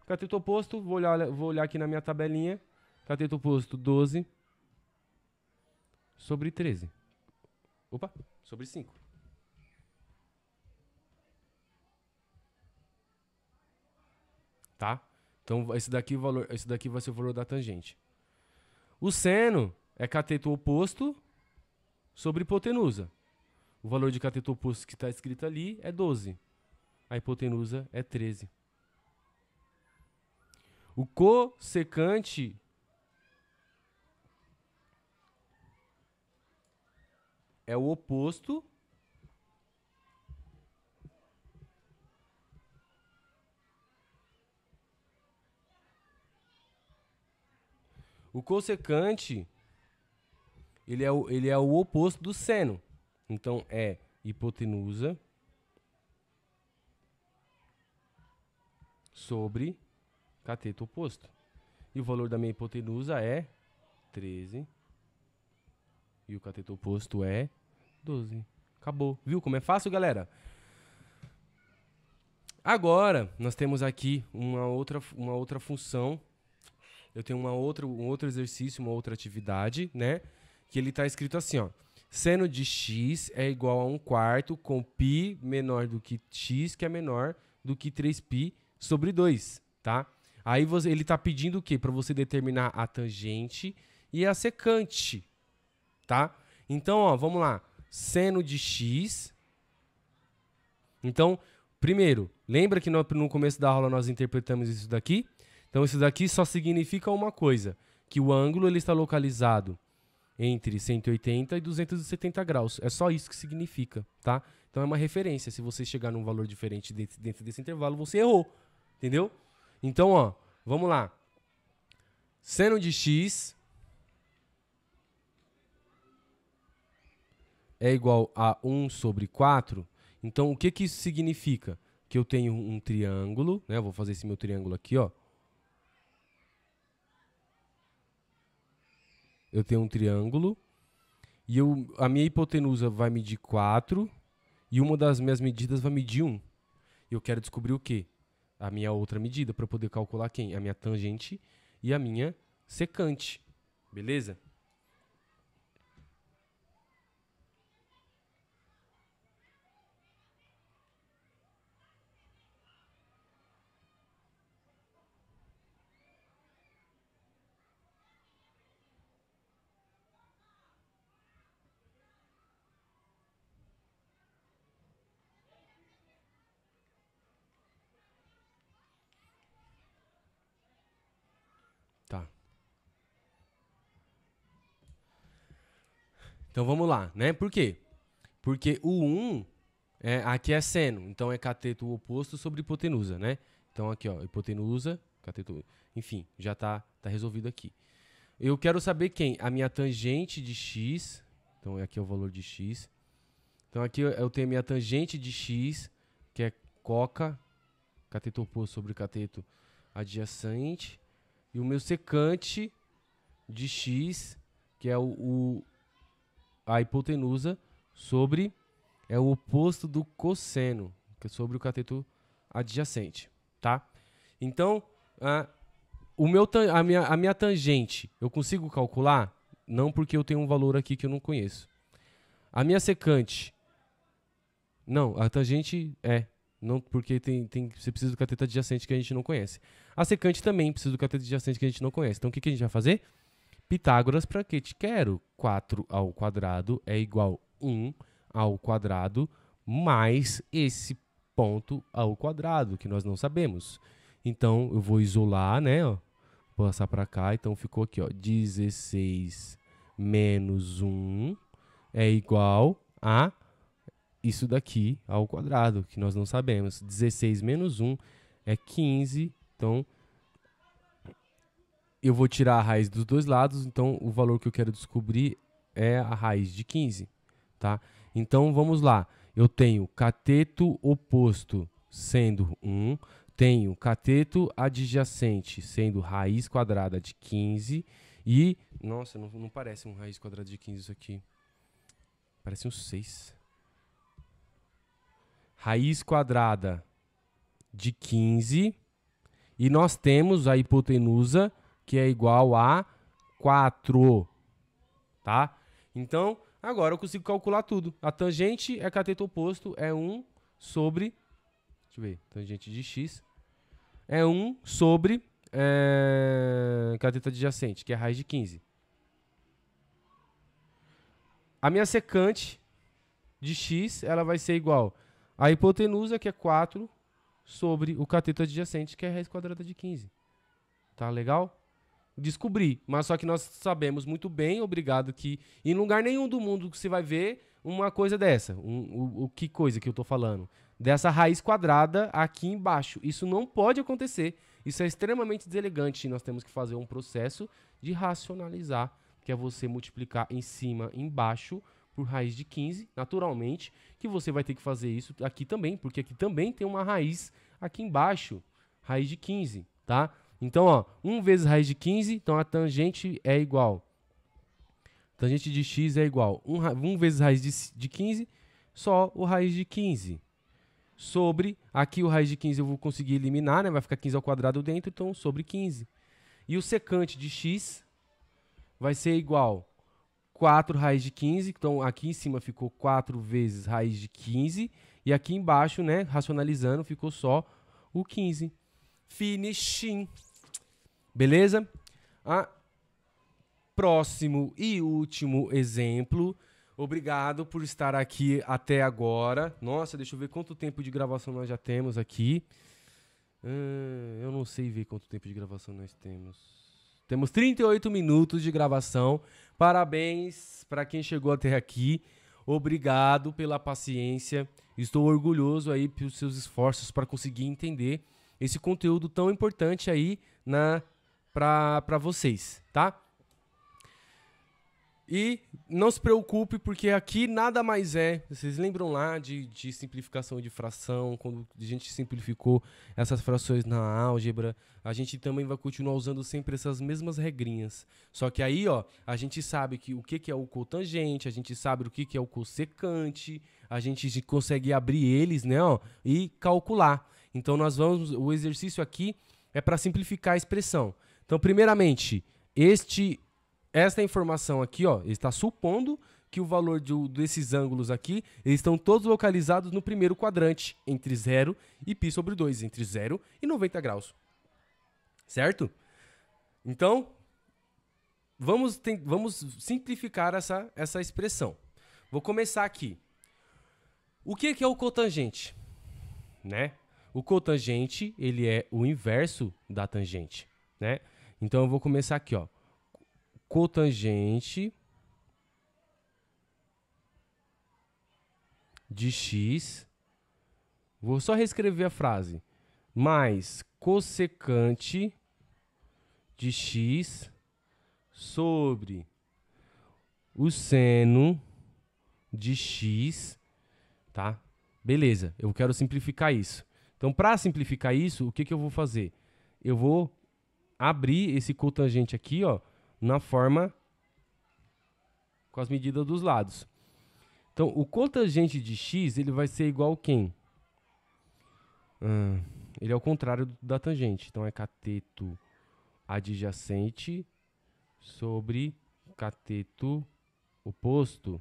Cateto oposto, vou olhar aqui na minha tabelinha. Cateto oposto, 12 sobre 13. Opa, sobre 5. Tá? Então esse daqui vai ser o valor da tangente. O seno é cateto oposto sobre hipotenusa. O valor de cateto oposto que está escrito ali é 12. A hipotenusa é 13. O cossecante é o oposto O cossecante, ele é o oposto do seno. Então, é hipotenusa sobre cateto oposto. E o valor da minha hipotenusa é 13. E o cateto oposto é 12. Acabou. Viu como é fácil, galera? Agora, nós temos aqui uma outra função. Eu tenho um outro exercício, uma outra atividade, né? Que ele está escrito assim, ó. Seno de x é igual a 1/4 com π menor do que x, que é menor do que 3π sobre 2, tá? Aí ele está pedindo o quê? Para você determinar a tangente e a secante, tá? Então, ó, vamos lá. Seno de x. Então, primeiro, lembra que no começo da aula nós interpretamos isso daqui? Então, isso daqui só significa uma coisa, que o ângulo ele está localizado entre 180 e 270 graus. É só isso que significa, tá? Então, é uma referência. Se você chegar num valor diferente dentro desse intervalo, você errou, entendeu? Então, ó, vamos lá. Seno de x é igual a 1 sobre 4. Então, o que que isso significa? Que eu tenho um triângulo, né? Eu vou fazer esse meu triângulo aqui, ó. Eu tenho um triângulo e a minha hipotenusa vai medir 4 e uma das minhas medidas vai medir 1. E eu quero descobrir o quê? A minha outra medida, para poder calcular quem? A minha tangente e a minha secante. Beleza? Tá. Então vamos lá, né? Por quê? Porque o 1 aqui é seno, então é cateto oposto sobre hipotenusa, né? Então aqui, ó, hipotenusa, cateto, enfim, já tá resolvido aqui. Eu quero saber quem? A minha tangente de x, então aqui é o valor de x. Então aqui eu tenho a minha tangente de x, que é coca, cateto oposto sobre cateto adjacente, e o meu secante de x, que é a hipotenusa, sobre, é o oposto do cosseno, que é sobre o cateto adjacente, tá? Então, a minha tangente, eu consigo calcular? Não, porque eu tenho um valor aqui que eu não conheço. A minha secante, não, a tangente não, porque você precisa do cateto adjacente que a gente não conhece. A secante também precisa do cateto adjacente que a gente não conhece. Então, o que a gente vai fazer? Pitágoras, para que te quero? 4 ao quadrado é igual a 1 ao quadrado mais esse ponto ao quadrado, que nós não sabemos. Então, eu vou isolar, né? Ó, passar para cá. Então, ficou aqui, ó, 16 menos 1 é igual a isso daqui ao quadrado, que nós não sabemos. 16 menos 1 é 15. Então, eu vou tirar a raiz dos dois lados. Então, o valor que eu quero descobrir é a raiz de 15. Tá? Então, vamos lá. Eu tenho cateto oposto sendo 1. Tenho cateto adjacente sendo raiz quadrada de 15. E, nossa, não parece um raiz quadrada de 15 isso aqui. Parece um 6. Raiz quadrada de 15. E nós temos a hipotenusa, que é igual a 4. Tá? Então, agora eu consigo calcular tudo. A tangente é cateto oposto, é 1 sobre... Deixa eu ver, tangente de x. É 1 sobre cateto adjacente, que é a raiz de 15. A minha secante de x, ela vai ser igual a hipotenusa, que é 4, sobre o cateto adjacente, que é a raiz quadrada de 15. Tá legal? Descobri, mas só que nós sabemos muito bem, obrigado, que em lugar nenhum do mundo você vai ver uma coisa dessa. Que coisa que eu tô falando? Dessa raiz quadrada aqui embaixo. Isso não pode acontecer. Isso é extremamente deselegante. Nós temos que fazer um processo de racionalizar, que é você multiplicar em cima e embaixo por raiz de 15, naturalmente, que você vai ter que fazer isso aqui também, porque aqui também tem uma raiz aqui embaixo, raiz de 15, tá? Então, ó, 1 vezes raiz de 15, então a tangente é igual. Tangente de x é igual 1 vezes raiz de 15, só o raiz de 15. Sobre, aqui o raiz de 15 eu vou conseguir eliminar, né? Vai ficar 15 ao quadrado dentro, então sobre 15. E o secante de x vai ser igual 4 raiz de 15, então aqui em cima ficou 4 vezes raiz de 15, e aqui embaixo, né, racionalizando, ficou só o 15. Finishing. Beleza? Próximo e último exemplo. Obrigado por estar aqui até agora. Nossa, deixa eu ver quanto tempo de gravação nós já temos aqui. Eu não sei ver quanto tempo de gravação nós temos. Temos 38 minutos de gravação. Parabéns para quem chegou até aqui. Obrigado pela paciência. Estou orgulhoso aí pelos seus esforços para conseguir entender esse conteúdo tão importante aí para vocês, tá? E não se preocupe, porque aqui nada mais é. Vocês lembram lá de simplificação de fração, quando a gente simplificou essas frações na álgebra, a gente também vai continuar usando sempre essas mesmas regrinhas. Só que aí, ó, a gente sabe o que é o cotangente, a gente sabe o que é o cossecante, a gente consegue abrir eles, né, ó, e calcular. Então o exercício aqui é para simplificar a expressão. Então, primeiramente, esta informação aqui, ó, está supondo que o valor desses ângulos aqui, eles estão todos localizados no primeiro quadrante, entre 0 e π sobre 2, entre 0 e 90 graus. Certo? Então, vamos simplificar essa expressão. Vou começar aqui. O que é o cotangente? Né? O cotangente, ele é o inverso da tangente, né? Então, eu vou começar aqui, ó. Cotangente de x, vou só reescrever a frase, mais cossecante de x sobre o seno de x, tá? Beleza, eu quero simplificar isso. Então, para simplificar isso, o que eu vou fazer? eu vou abrir esse cotangente aqui, ó, na forma com as medidas dos lados. Então, o cotangente de x, ele vai ser igual a quem? Ele é o contrário da tangente. Então, é cateto adjacente sobre cateto oposto.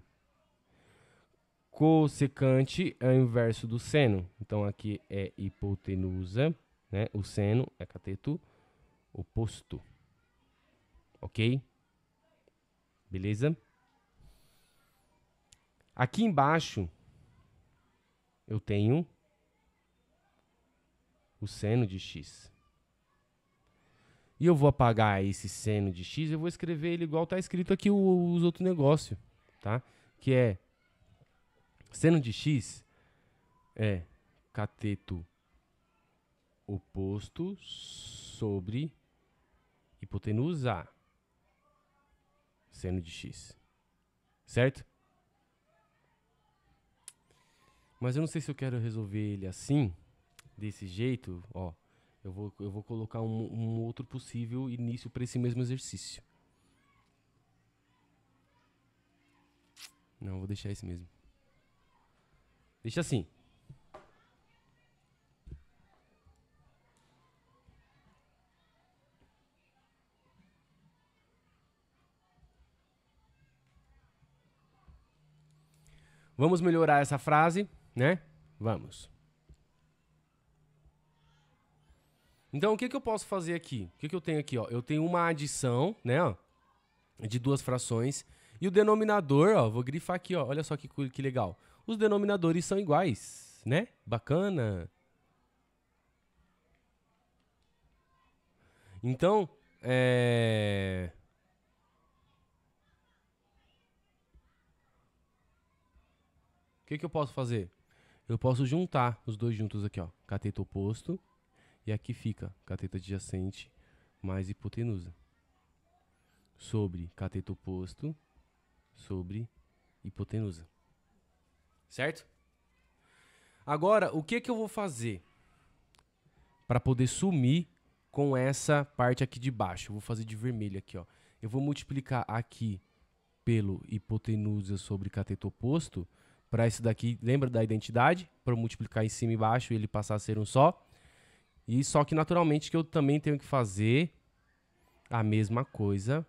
Cossecante é o inverso do seno. Então, aqui é hipotenusa, né? O seno é cateto oposto. Ok? Beleza? Aqui embaixo, eu tenho o seno de x. E eu vou apagar esse seno de x, eu vou escrever ele igual está escrito aqui os outros negócios, tá? Que é seno de x é cateto oposto sobre hipotenusa seno de x. Certo? Mas eu não sei se eu quero resolver ele assim, desse jeito, ó. Eu vou colocar um outro possível início para esse mesmo exercício. Não, vou deixar esse mesmo. Deixa assim. Vamos melhorar essa frase, né? Vamos. Então, o que eu posso fazer aqui? O que eu tenho aqui, ó? Eu tenho uma adição, né, ó, de duas frações. E o denominador, ó, vou grifar aqui, ó. Olha só que legal. Os denominadores são iguais, né? Bacana. Então, o que eu posso fazer? Eu posso juntar os dois juntos aqui, ó. Cateto oposto. E aqui fica cateto adjacente mais hipotenusa. Sobre cateto oposto sobre hipotenusa. Certo? Agora, o que eu vou fazer para poder sumir com essa parte aqui de baixo? Eu vou fazer de vermelho aqui, ó. Eu vou multiplicar aqui pelo hipotenusa sobre cateto oposto. Para isso daqui, lembra da identidade? Para multiplicar em cima e embaixo e ele passar a ser um só. E só que naturalmente que eu também tenho que fazer a mesma coisa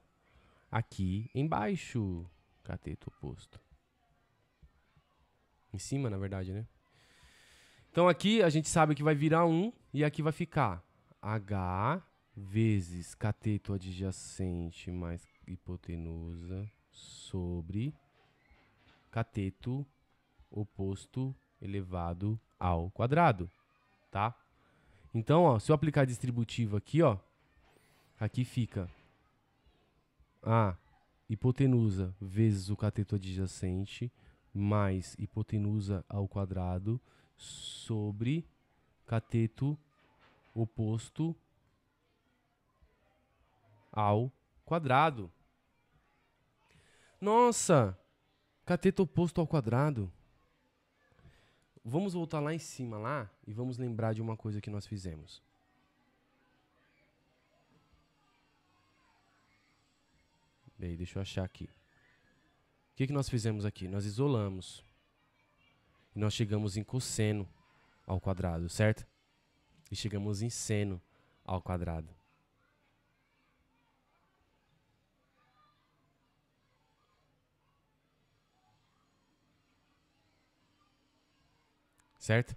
aqui embaixo. Cateto oposto. Em cima, na verdade, né? Então aqui a gente sabe que vai virar 1 e aqui vai ficar H vezes cateto adjacente mais hipotenusa sobre cateto oposto elevado ao quadrado, tá? Então, ó, se eu aplicar distributivo aqui, ó, aqui fica a hipotenusa vezes o cateto adjacente mais hipotenusa ao quadrado sobre cateto oposto ao quadrado. Nossa! Cateto oposto ao quadrado. Vamos voltar lá em cima lá e vamos lembrar de uma coisa que nós fizemos. Bem, deixa eu achar aqui. O que nós fizemos aqui? Nós isolamos. E nós chegamos em cosseno ao quadrado, certo? E chegamos em seno ao quadrado. Certo?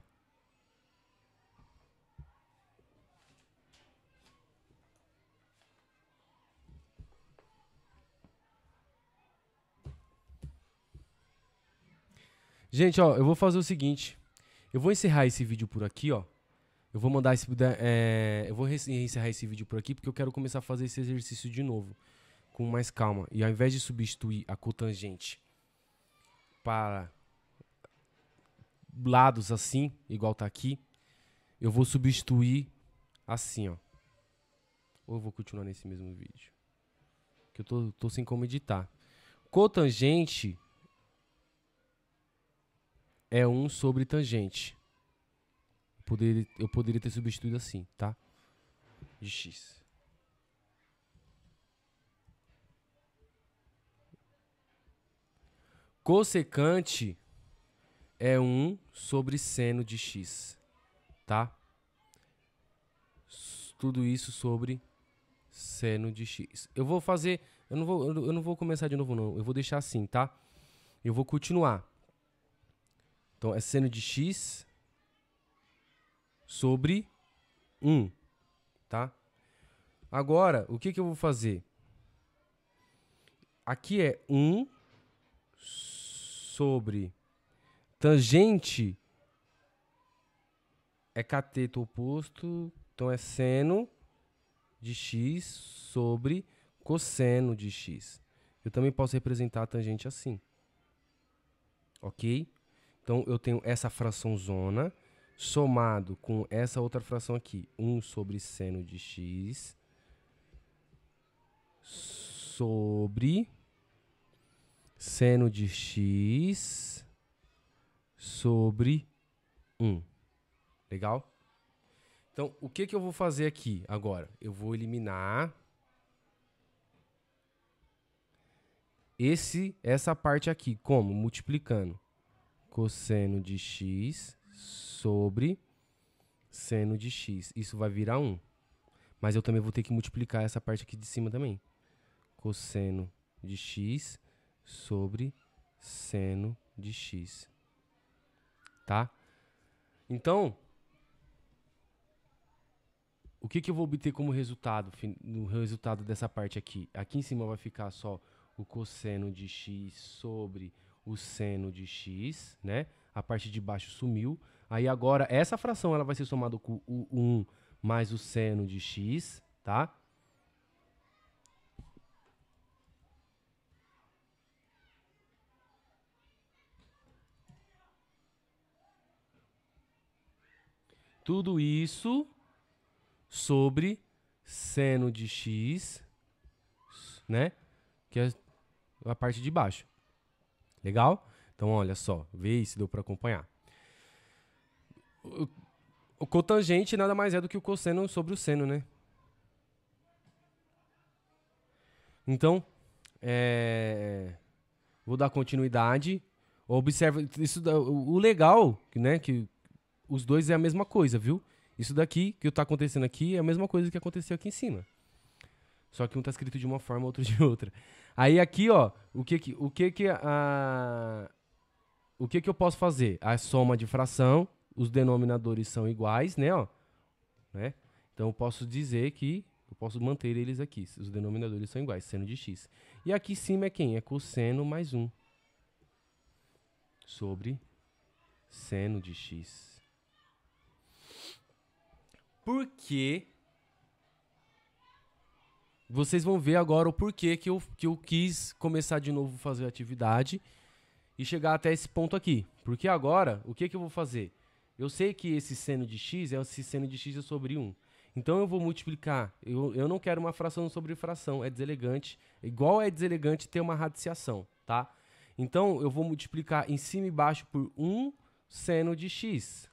Gente, ó, eu vou fazer o seguinte. Eu vou encerrar esse vídeo por aqui, ó. Eu vou mandar eu vou encerrar esse vídeo por aqui porque eu quero começar a fazer esse exercício de novo, com mais calma. E ao invés de substituir a cotangente para lados assim, igual tá aqui, eu vou substituir assim, ó. Ou eu vou continuar nesse mesmo vídeo? Que eu tô sem como editar. Cotangente é 1 sobre tangente. Eu poderia ter substituído assim, tá? de x. Cossecante é 1 sobre seno de x, tá? Tudo isso sobre seno de x. Eu vou fazer, eu não vou começar de novo não, eu vou deixar assim, tá? Eu vou continuar. Então é seno de x sobre 1, tá? Agora, o que eu vou fazer? Aqui é 1 sobre tangente é cateto oposto, então é seno de x sobre cosseno de x. Eu também posso representar a tangente assim. Ok? Então eu tenho essa fração zona somado com essa outra fração aqui. 1 sobre seno de x sobre seno de x sobre 1. Legal? Então, o que eu vou fazer aqui agora? Eu vou eliminar essa parte aqui. Como? Multiplicando cosseno de x sobre seno de x. Isso vai virar 1. Mas eu também vou ter que multiplicar essa parte aqui de cima também. Cosseno de x sobre seno de x. Tá? Então, o que eu vou obter como resultado, no resultado dessa parte aqui? Aqui em cima vai ficar só o cosseno de x sobre o seno de x, né? A parte de baixo sumiu. Aí agora, essa fração ela vai ser somada com o 1 mais o seno de x, tá? Tudo isso sobre seno de x, né? Que é a parte de baixo. Legal? Então, olha só. Vê se deu para acompanhar. O cotangente nada mais é do que o cosseno sobre o seno, né? Então, vou dar continuidade. Observa, o legal, né, que os dois é a mesma coisa, viu? Isso daqui, que está acontecendo aqui, é a mesma coisa que aconteceu aqui em cima. Só que um está escrito de uma forma, outro de outra. Aí aqui, ó, o que eu posso fazer? A soma de fração, os denominadores são iguais, né, ó, né? Então eu posso dizer que eu posso manter eles aqui, os denominadores são iguais, seno de x. E aqui em cima é quem? É cosseno mais 1 sobre seno de x. Por quê? Vocês vão ver agora o porquê que eu quis começar de novo a fazer a atividade e chegar até esse ponto aqui. Porque agora, o que eu vou fazer? Eu sei que esse seno de x esse seno de x é sobre 1. Então eu vou multiplicar. Eu não quero uma fração sobre fração, é deselegante. Igual é deselegante ter uma radiciação, tá? Então eu vou multiplicar em cima e baixo por 1 seno de x.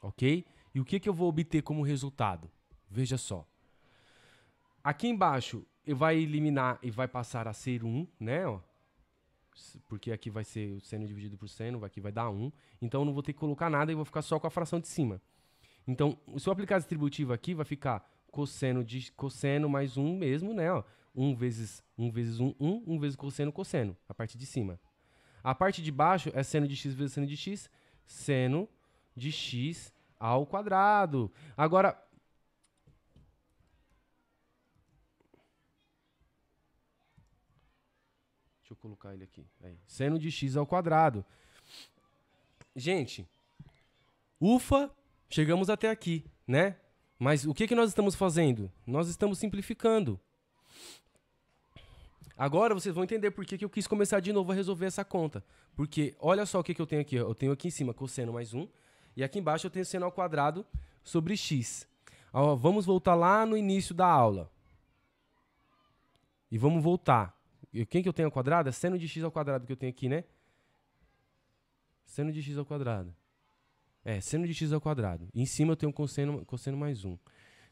Ok? E o que eu vou obter como resultado? Veja só. Aqui embaixo vai eliminar e vai passar a ser 1, né? Ó. Porque aqui vai ser o seno dividido por seno, aqui vai dar 1. Então eu não vou ter que colocar nada e vou ficar só com a fração de cima. Então, se eu aplicar a distributiva aqui, vai ficar cosseno de cosseno mais 1 mesmo, né? Ó. 1 vezes 1 vezes 1, 1 vezes cosseno, cosseno, a parte de cima. A parte de baixo é seno de x vezes seno de x ao quadrado. Agora, deixa eu colocar ele aqui. Aí. Seno de x ao quadrado. Gente, ufa, chegamos até aqui, né? Mas o que nós estamos fazendo? Nós estamos simplificando. Agora vocês vão entender por que eu quis começar de novo a resolver essa conta. Porque olha só o que eu tenho aqui. Eu tenho aqui em cima cosseno mais 1. E aqui embaixo eu tenho seno ao quadrado sobre x. Ó, vamos voltar lá no início da aula. E vamos voltar. Quem que eu tenho ao quadrado? É seno de x ao quadrado que eu tenho aqui, né? Seno de x ao quadrado. É, seno de x ao quadrado. E em cima eu tenho cosseno mais 1.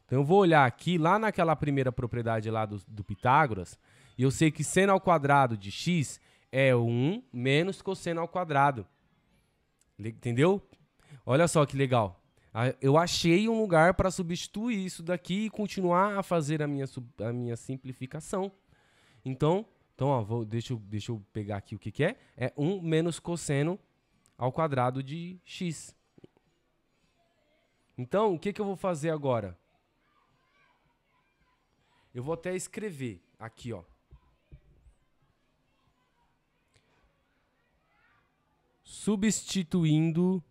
Então eu vou olhar aqui, lá naquela primeira propriedade lá do Pitágoras, e eu sei que seno ao quadrado de x é 1 menos cosseno ao quadrado. Entendeu? Olha só que legal. Eu achei um lugar para substituir isso daqui e continuar a fazer a minha simplificação. Então ó, deixa eu pegar aqui o que é. É 1 menos cosseno ao quadrado de x. Então, o que eu vou fazer agora? Eu vou até escrever aqui, ó. Substituindo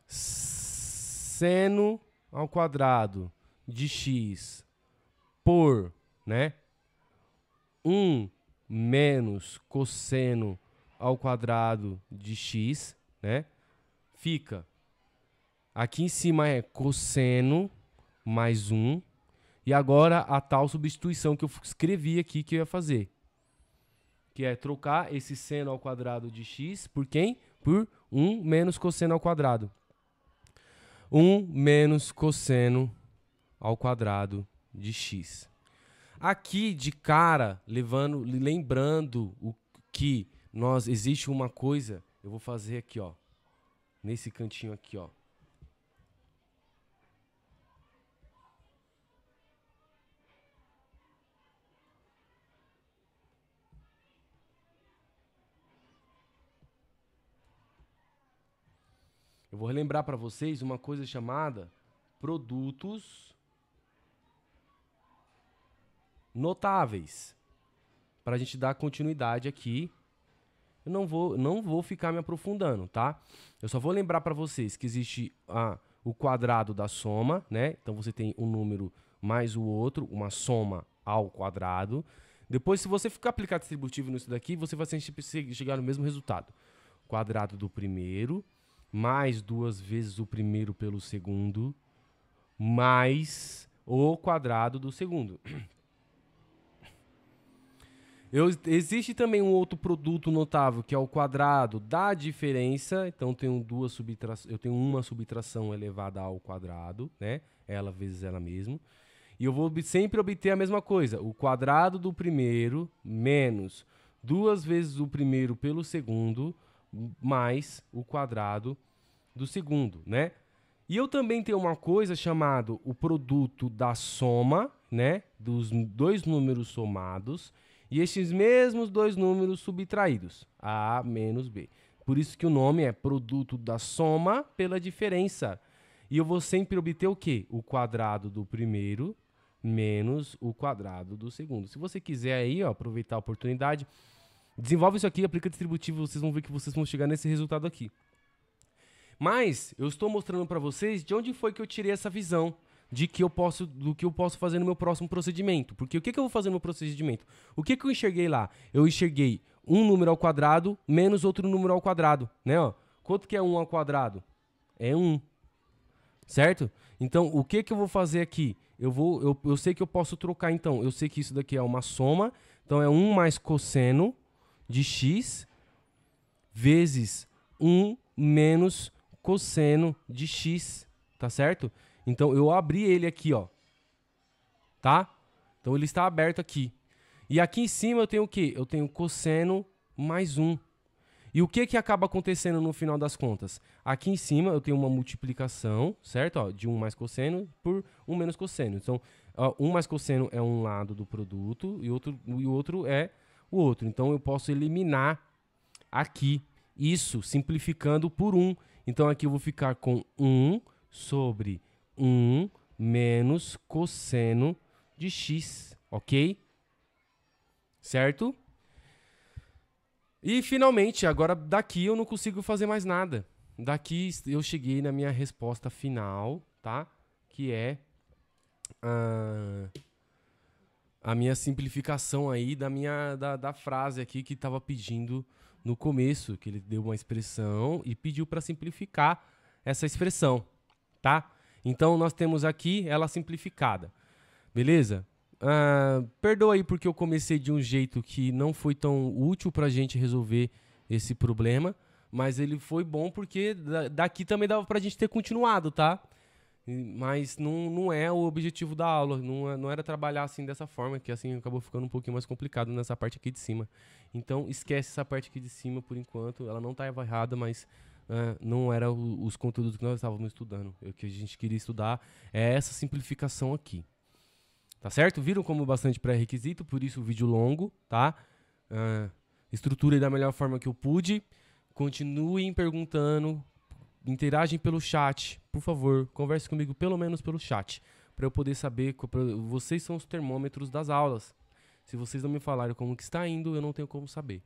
seno ao quadrado de x por, né, 1 menos cosseno ao quadrado de x, né, fica, aqui em cima é cosseno mais 1, e agora a tal substituição que eu escrevi aqui que eu ia fazer, que é trocar esse seno ao quadrado de x por quem? Por 1 menos cosseno ao quadrado. 1 menos cosseno ao quadrado de x. Aqui, de cara, lembrando que existe uma coisa, eu vou fazer aqui, ó, nesse cantinho aqui, ó. Eu vou relembrar para vocês uma coisa chamada produtos notáveis. Para a gente dar continuidade aqui, eu não vou ficar me aprofundando, tá? Eu só vou lembrar para vocês que existe o quadrado da soma, né? Então você tem um número mais o outro, uma soma ao quadrado. Depois, se você ficar aplicado distributivo nisso daqui, você vai chegar no mesmo resultado. Quadrado do primeiro mais 2 vezes o primeiro pelo segundo, mais o quadrado do segundo. Existe também um outro produto notável, que é o quadrado da diferença. Então, eu tenho uma subtração elevada ao quadrado, né? Ela vezes ela mesma. E eu vou sempre obter a mesma coisa. O quadrado do primeiro menos 2 vezes o primeiro pelo segundo, mais o quadrado do segundo, né? E eu também tenho uma coisa chamada o produto da soma, né? Dos dois números somados e estes mesmos dois números subtraídos, A menos B. Por isso que o nome é produto da soma pela diferença. E eu vou sempre obter o quê? O quadrado do primeiro menos o quadrado do segundo. Se você quiser aí, ó, aproveitar a oportunidade, desenvolve isso aqui, aplica distributivo, vocês vão ver que vocês vão chegar nesse resultado aqui. Mas eu estou mostrando para vocês de onde foi que eu tirei essa visão do que eu posso fazer no meu próximo procedimento. Porque o que eu vou fazer no meu procedimento? O que eu enxerguei lá? Eu enxerguei um número ao quadrado menos outro número ao quadrado, né? Ó, quanto que é 1 ao quadrado? É 1, certo? Então, o que eu vou fazer aqui? Eu sei que eu posso trocar, então. Eu sei que isso daqui é uma soma. Então, é 1 mais cosseno de x vezes 1 menos cosseno de x, tá certo? Então, eu abri ele aqui, ó, tá? Então, ele está aberto aqui. E aqui em cima eu tenho o quê? Eu tenho cosseno mais 1. E o que acaba acontecendo no final das contas? Aqui em cima eu tenho uma multiplicação, certo? Ó, de 1 mais cosseno por 1 menos cosseno. Então, 1 mais cosseno é um lado do produto e o outro é o outro. Então, eu posso eliminar aqui isso, simplificando por 1. Então, aqui eu vou ficar com 1 sobre 1 menos cosseno de x, ok? Certo? E, finalmente, agora daqui eu não consigo fazer mais nada. Daqui eu cheguei na minha resposta final, tá? Que é a minha simplificação aí da frase aqui que estava pedindo no começo, que ele deu uma expressão e pediu para simplificar essa expressão, tá? Então, nós temos aqui ela simplificada. Beleza? Perdoa aí porque eu comecei de um jeito que não foi tão útil pra gente resolver esse problema, mas ele foi bom porque daqui também dava pra gente ter continuado, tá? Mas não é o objetivo da aula, não era trabalhar assim dessa forma, que assim acabou ficando um pouquinho mais complicado nessa parte aqui de cima. Então esquece essa parte aqui de cima por enquanto, ela não tá errada, mas não era os conteúdos que nós estávamos estudando. O que a gente queria estudar é essa simplificação aqui. Tá certo? Viram como bastante pré-requisito, por isso o vídeo longo, tá? Estruturei da melhor forma que eu pude. Continuem perguntando, interagem pelo chat, por favor, converse comigo pelo menos pelo chat, para eu poder saber, vocês são os termômetros das aulas. Se vocês não me falarem como que está indo, eu não tenho como saber,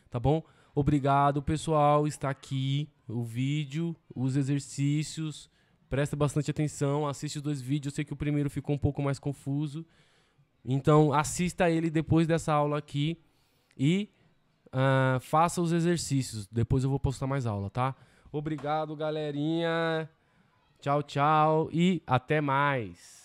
tá bom? Obrigado, pessoal, está aqui o vídeo, os exercícios, presta bastante atenção, assiste os 2 vídeos, eu sei que o primeiro ficou um pouco mais confuso, então assista ele depois dessa aula aqui e faça os exercícios, depois eu vou postar mais aula, tá? Obrigado, galerinha. Tchau, tchau e até mais.